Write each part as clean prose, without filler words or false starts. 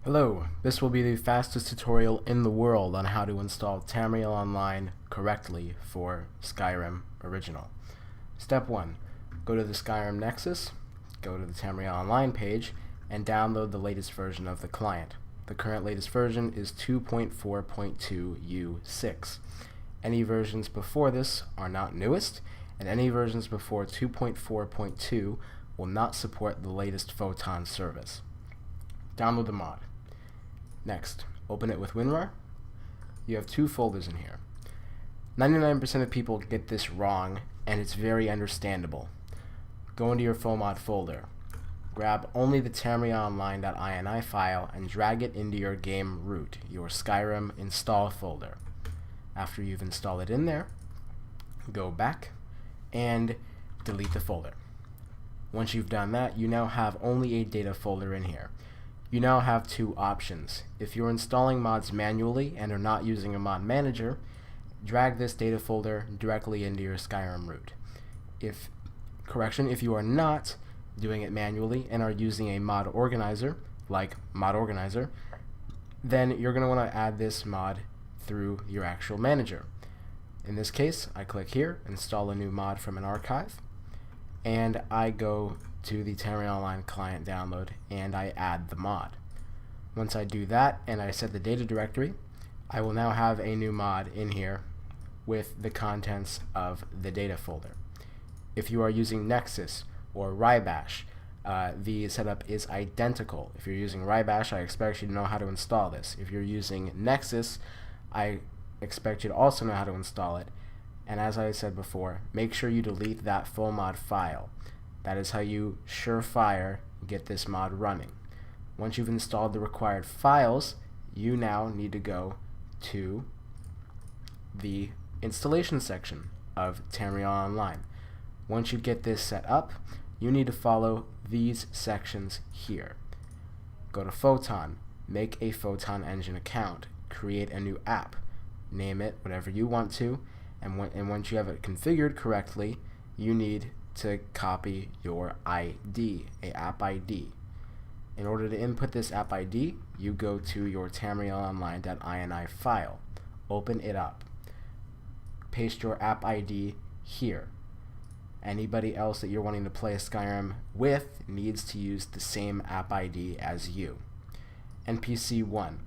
Hello, this will be the fastest tutorial in the world on how to install Tamriel Online correctly for Skyrim Original. Step 1. Go to the Skyrim Nexus, go to the Tamriel Online page, and download the latest version of the client. The current latest version is 2.4.2 U6. Any versions before this are not newest, and any versions before 2.4.2 will not support the latest Photon service. Download the mod. Next, open it with WinRAR. You have two folders in here. 99% of people get this wrong, and it's very understandable. Go into your FOMod folder. Grab only the Tamriel Online.ini file and drag it into your game root, your Skyrim install folder. After you've installed it in there, go back and delete the folder. Once you've done that, you now have only a data folder in here. You now have two options. If you're installing mods manually and are not using a mod manager, drag this data folder directly into your Skyrim root. If you are not doing it manually and are using a mod organizer, like Mod Organizer, then you're going to want to add this mod through your actual manager. In this case, I click here, install a new mod from an archive, and I go to the Tamriel Online client download and I add the mod. Once I do that and I set the data directory, I will now have a new mod in here with the contents of the data folder. If you are using Nexus or Rybash, the setup is identical. If you're using Rybash, I expect you to know how to install this. If you're using Nexus, I expect you to also know how to install it. And as I said before, make sure you delete that full mod file. That is how you surefire get this mod running. Once you've installed the required files, you now need to go to the installation section of Tamriel Online. Once you get this set up, you need to follow these sections here. Go to Photon, make a Photon Engine account, create a new app, name it whatever you want to, and once you have it configured correctly, you need to copy your ID, a app ID. In order to input this app ID, you go to your Tamriel Online.ini file, open it up, paste your app ID here. Anybody else that you're wanting to play Skyrim with needs to use the same app ID as you. NPC 1.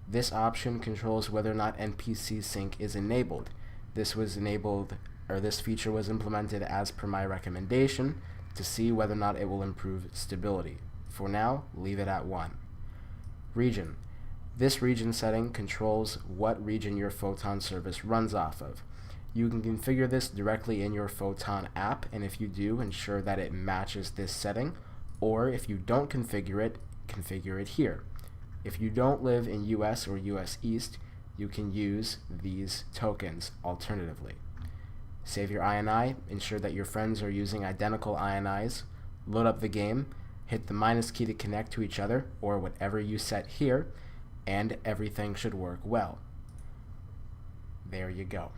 This option controls whether or not NPC sync is enabled. This feature was implemented as per my recommendation to see whether or not it will improve stability. For now, leave it at 1. Region. This region setting controls what region your Photon service runs off of. You can configure this directly in your Photon app, and if you do, ensure that it matches this setting, or if you don't configure it here. If you don't live in US or US East, you can use these tokens alternatively. Save your INI, ensure that your friends are using identical INIs, load up the game, hit the minus key to connect to each other, or whatever you set here, and everything should work well. There you go.